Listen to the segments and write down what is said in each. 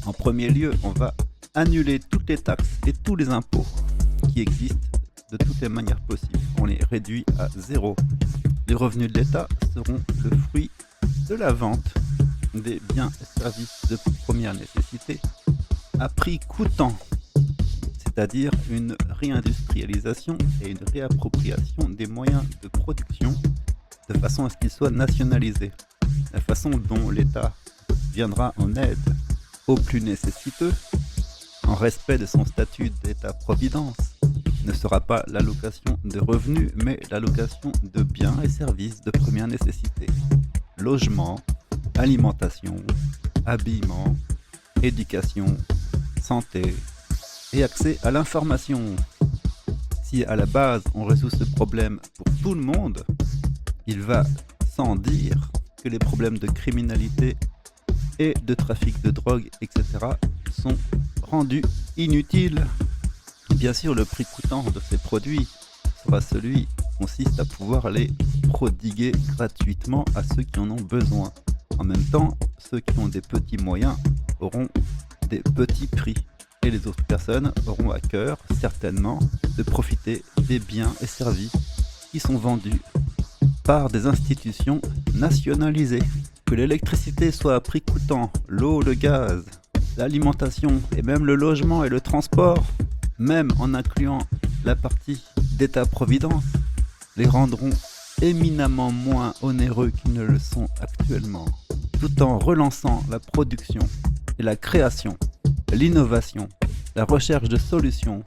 En premier lieu, on va annuler toutes les taxes et tous les impôts qui existent de toutes les manières possibles. On les réduit à zéro. Les revenus de l'État seront le fruit de la vente des biens et services de première nécessité à prix coûtant, c'est-à-dire une réindustrialisation et une réappropriation des moyens de production de façon à ce qu'ils soient nationalisés. La façon dont l'État viendra en aide aux plus nécessiteux, en respect de son statut d'État-providence, ne sera pas l'allocation de revenus, mais l'allocation de biens et services de première nécessité. Logement, alimentation, habillement, éducation, santé et accès à l'information. Si à la base on résout ce problème pour tout le monde, il va sans dire que les problèmes de criminalité et de trafic de drogue, etc. sont rendus inutiles. Bien sûr, le prix coûtant de ces produits sera celui qui consiste à pouvoir les prodiguer gratuitement à ceux qui en ont besoin. En même temps, ceux qui ont des petits moyens auront des petits prix et les autres personnes auront à cœur, certainement, de profiter des biens et services qui sont vendus par des institutions nationalisées. Que l'électricité soit à prix coûtant, l'eau, le gaz, l'alimentation et même le logement et le transport, même en incluant la partie d'État-providence, les rendront éminemment moins onéreux qu'ils ne le sont actuellement, tout en relançant la production et la création, l'innovation, la recherche de solutions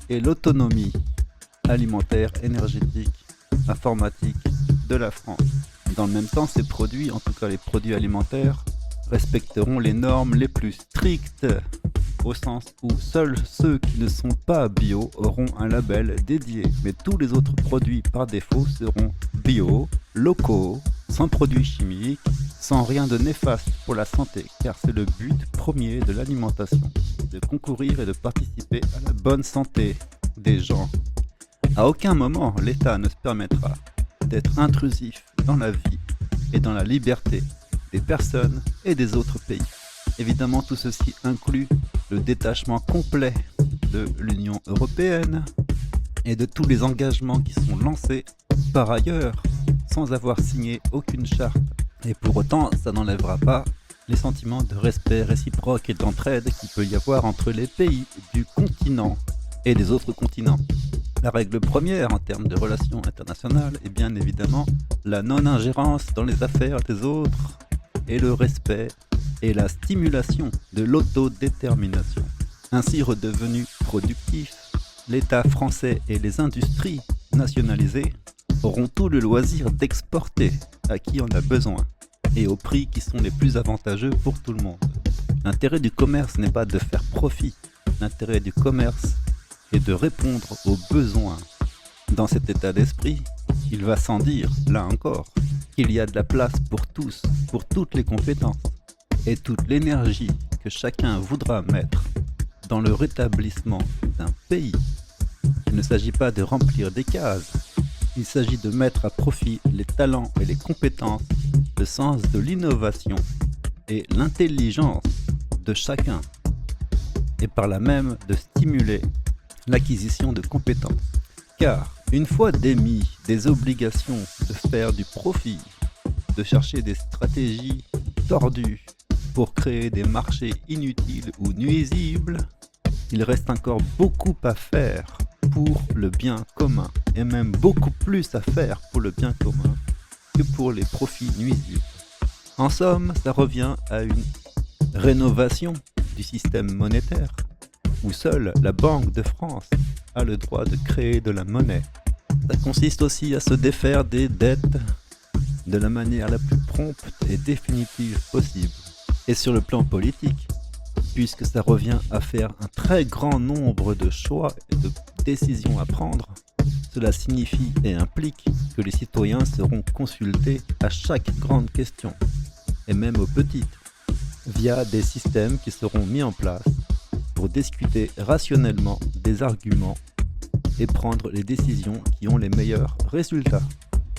et l'autonomie alimentaire, énergétique, informatique de la France. Dans le même temps, ces produits, en tout cas les produits alimentaires, respecteront les normes les plus strictes, au sens où seuls ceux qui ne sont pas bio auront un label dédié, mais tous les autres produits par défaut seront bio, locaux, sans produits chimiques, sans rien de néfaste pour la santé, car c'est le but premier de l'alimentation, de concourir et de participer à la bonne santé des gens. À aucun moment, l'État ne se permettra d'être intrusif dans la vie et dans la liberté des personnes et des autres pays. Évidemment, tout ceci inclut le détachement complet de l'Union européenne et de tous les engagements qui sont lancés par ailleurs sans avoir signé aucune charte. Et pour autant, ça n'enlèvera pas les sentiments de respect réciproque et d'entraide qu'il peut y avoir entre les pays du continent et des autres continents. La règle première en termes de relations internationales est bien évidemment la non-ingérence dans les affaires des autres et le respect et la stimulation de l'autodétermination. Ainsi redevenu productif, l'État français et les industries nationalisées auront tout le loisir d'exporter à qui en a besoin et aux prix qui sont les plus avantageux pour tout le monde. L'intérêt du commerce n'est pas de faire profit, l'intérêt du commerce est de répondre aux besoins. Dans cet état d'esprit, il va sans dire, là encore, qu'il y a de la place pour tous, pour toutes les compétences et toute l'énergie que chacun voudra mettre dans le rétablissement d'un pays. Il ne s'agit pas de remplir des cases, il s'agit de mettre à profit les talents et les compétences, le sens de l'innovation et l'intelligence de chacun, et par là même de stimuler l'acquisition de compétences. Car une fois démis des obligations de faire du profit, de chercher des stratégies tordues pour créer des marchés inutiles ou nuisibles, il reste encore beaucoup à faire pour le bien commun, et même beaucoup plus à faire pour le bien commun que pour les profits nuisibles. En somme, ça revient à une rénovation du système monétaire, où seule la Banque de France a le droit de créer de la monnaie. Ça consiste aussi à se défaire des dettes de la manière la plus prompte et définitive possible. Et sur le plan politique, puisque ça revient à faire un très grand nombre de choix et de décisions à prendre, cela signifie et implique que les citoyens seront consultés à chaque grande question, et même aux petites, via des systèmes qui seront mis en place pour discuter rationnellement des arguments et prendre les décisions qui ont les meilleurs résultats.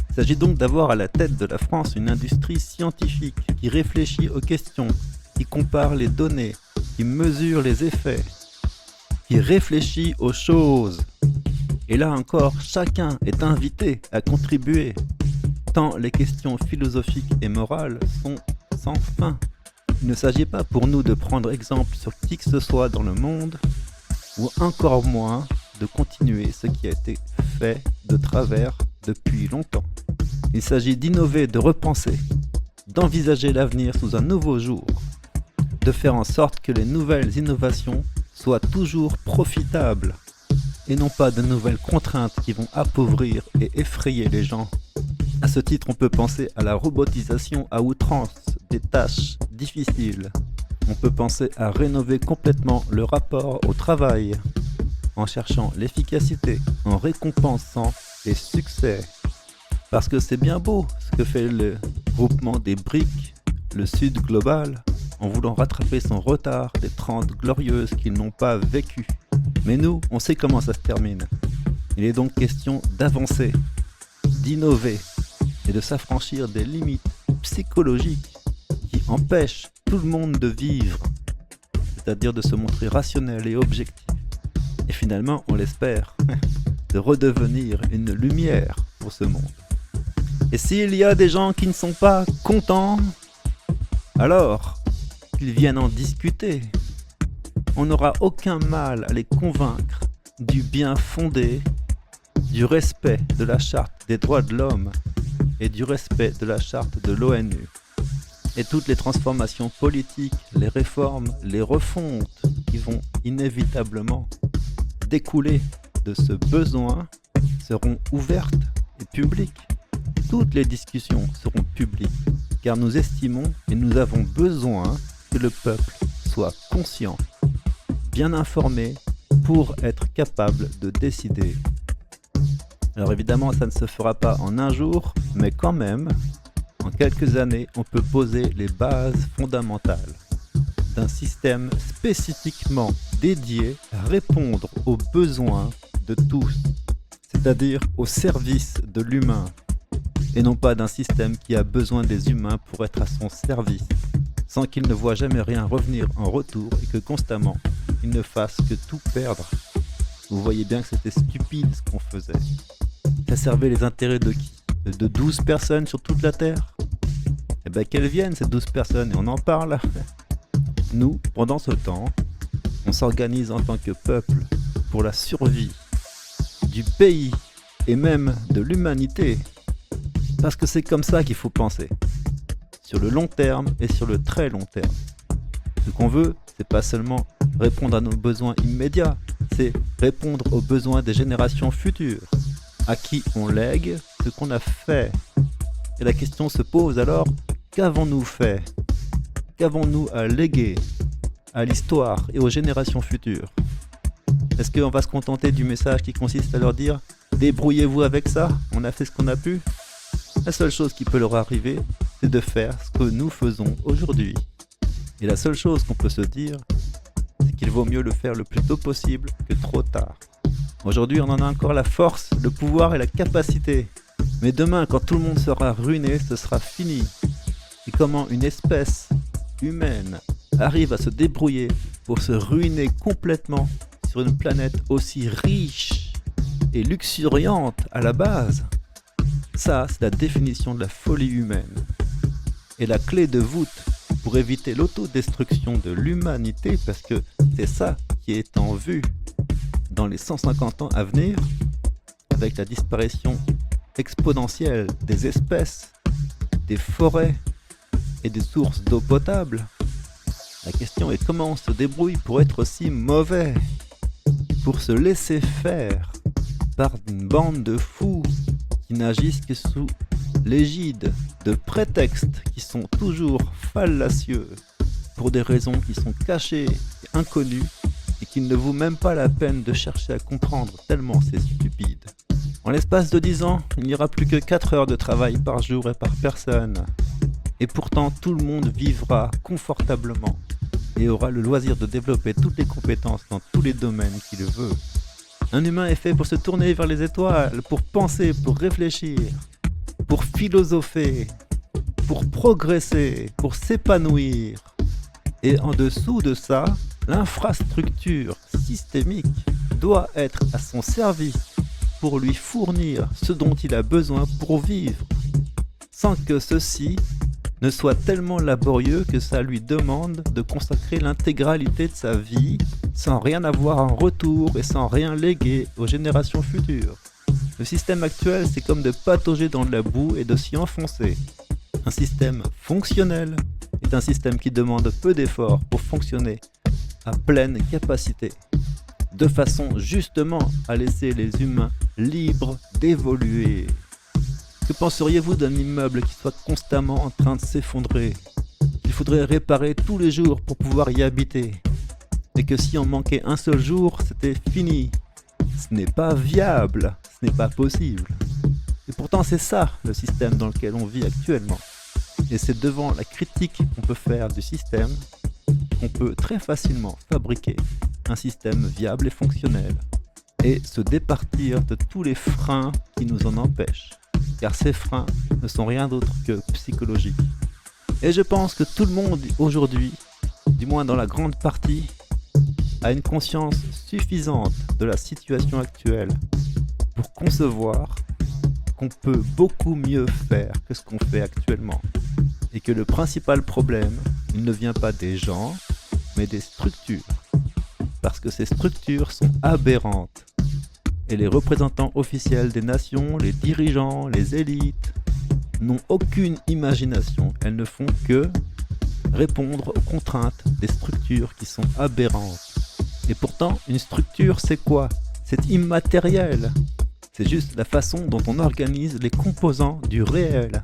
Il s'agit donc d'avoir à la tête de la France une industrie scientifique qui réfléchit aux questions, qui compare les données, qui mesure les effets, qui réfléchit aux choses. Et là encore, chacun est invité à contribuer, tant les questions philosophiques et morales sont sans fin. Il ne s'agit pas pour nous de prendre exemple sur qui que ce soit dans le monde, ou encore moins de continuer ce qui a été fait de travers depuis longtemps. Il s'agit d'innover, de repenser, d'envisager l'avenir sous un nouveau jour, de faire en sorte que les nouvelles innovations soient toujours profitables et non pas de nouvelles contraintes qui vont appauvrir et effrayer les gens. À ce titre, on peut penser à la robotisation à outrance des tâches difficiles. On peut penser à rénover complètement le rapport au travail en cherchant l'efficacité, en récompensant les succès. Parce que c'est bien beau ce que fait le groupement des BRICS, le Sud global, en voulant rattraper son retard des 30 glorieuses qu'ils n'ont pas vécues. Mais nous, on sait comment ça se termine. Il est donc question d'avancer, d'innover et de s'affranchir des limites psychologiques qui empêchent tout le monde de vivre, c'est-à-dire de se montrer rationnel et objectif. Et finalement, on l'espère, de redevenir une lumière pour ce monde. Et s'il y a des gens qui ne sont pas contents, alors qu'ils viennent en discuter. On n'aura aucun mal à les convaincre du bien fondé, du respect de la charte des droits de l'homme et du respect de la charte de l'ONU. Et toutes les transformations politiques, les réformes, les refontes qui vont inévitablement découler de ce besoin seront ouvertes et publiques. Toutes les discussions seront publiques, car nous estimons et nous avons besoin que le peuple soit conscient, bien informé, pour être capable de décider. Alors évidemment, ça ne se fera pas en un jour, mais quand même, en quelques années, on peut poser les bases fondamentales d'un système spécifiquement dédié à répondre aux besoins de tous, c'est-à-dire au service de l'humain, et non pas d'un système qui a besoin des humains pour être à son service, sans qu'il ne voit jamais rien revenir en retour et que constamment, il ne fasse que tout perdre. Vous voyez bien que c'était stupide ce qu'on faisait. Ça servait les intérêts de qui? De 12 personnes sur toute la Terre? Eh bien qu'elles viennent ces 12 personnes et on en parle. Nous, pendant ce temps, on s'organise en tant que peuple pour la survie du pays et même de l'humanité. Parce que c'est comme ça qu'il faut penser, sur le long terme et sur le très long terme. Ce qu'on veut, c'est pas seulement répondre à nos besoins immédiats, c'est répondre aux besoins des générations futures, à qui on lègue ce qu'on a fait. Et la question se pose alors, qu'avons-nous fait? Qu'avons-nous à léguer à l'histoire et aux générations futures? Est-ce qu'on va se contenter du message qui consiste à leur dire « Débrouillez-vous avec ça, on a fait ce qu'on a pu ». La seule chose qui peut leur arriver, c'est de faire ce que nous faisons aujourd'hui. Et la seule chose qu'on peut se dire, c'est qu'il vaut mieux le faire le plus tôt possible que trop tard. Aujourd'hui, on en a encore la force, le pouvoir et la capacité. Mais demain, quand tout le monde sera ruiné, ce sera fini. Et comment une espèce humaine arrive à se débrouiller pour se ruiner complètement sur une planète aussi riche et luxuriante à la base? Ça, c'est la définition de la folie humaine. Et la clé de voûte pour éviter l'autodestruction de l'humanité, parce que c'est ça qui est en vue dans les 150 ans à venir, avec la disparition exponentielle des espèces, des forêts et des sources d'eau potable. La question est comment on se débrouille pour être aussi mauvais, pour se laisser faire par une bande de fous qui n'agissent que sous l'égide de prétextes qui sont toujours fallacieux pour des raisons qui sont cachées et inconnues et qu'il ne vaut même pas la peine de chercher à comprendre tellement c'est stupide. En l'espace de 10 ans, il n'y aura plus que 4 heures de travail par jour et par personne. Et pourtant, tout le monde vivra confortablement et aura le loisir de développer toutes les compétences dans tous les domaines qu'il veut. Un humain est fait pour se tourner vers les étoiles, pour penser, pour réfléchir, pour philosopher, pour progresser, pour s'épanouir Et en dessous de ça, l'infrastructure systémique doit être à son service pour lui fournir ce dont il a besoin pour vivre, sans que ceci ne soit tellement laborieux que ça lui demande de consacrer l'intégralité de sa vie sans rien avoir en retour et sans rien léguer aux générations futures. Le système actuel, c'est comme de patauger dans de la boue et de s'y enfoncer. Un système fonctionnel est un système qui demande peu d'efforts pour fonctionner à pleine capacité, de façon justement à laisser les humains libres d'évoluer. Que penseriez-vous d'un immeuble qui soit constamment en train de s'effondrer, qu'il faudrait réparer tous les jours pour pouvoir y habiter, et que si on manquait un seul jour, c'était fini? Ce n'est pas viable, ce n'est pas possible. Et pourtant c'est ça le système dans lequel on vit actuellement. Et c'est devant la critique qu'on peut faire du système qu'on peut très facilement fabriquer un système viable et fonctionnel et se départir de tous les freins qui nous en empêchent. Car ces freins ne sont rien d'autre que psychologiques. Et je pense que tout le monde aujourd'hui, du moins dans la grande partie, a une conscience suffisante de la situation actuelle pour concevoir qu'on peut beaucoup mieux faire que ce qu'on fait actuellement. Et que le principal problème, il ne vient pas des gens, mais des structures. Parce que ces structures sont aberrantes. Et les représentants officiels des nations, les dirigeants, les élites, n'ont aucune imagination. Elles ne font que répondre aux contraintes des structures qui sont aberrantes. Et pourtant, une structure, c'est quoi? C'est immatériel. C'est juste la façon dont on organise les composants du réel.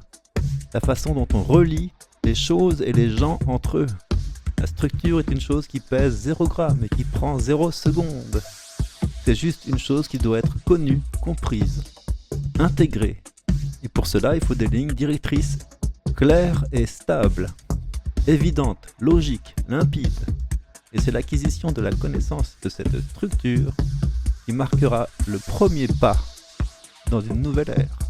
La façon dont on relie les choses et les gens entre eux. La structure est une chose qui pèse 0 gramme et qui prend 0 seconde. C'est juste une chose qui doit être connue, comprise, intégrée. Et pour cela, il faut des lignes directrices claires et stables, évidentes, logiques, limpides. Et c'est l'acquisition de la connaissance de cette structure qui marquera le premier pas dans une nouvelle ère.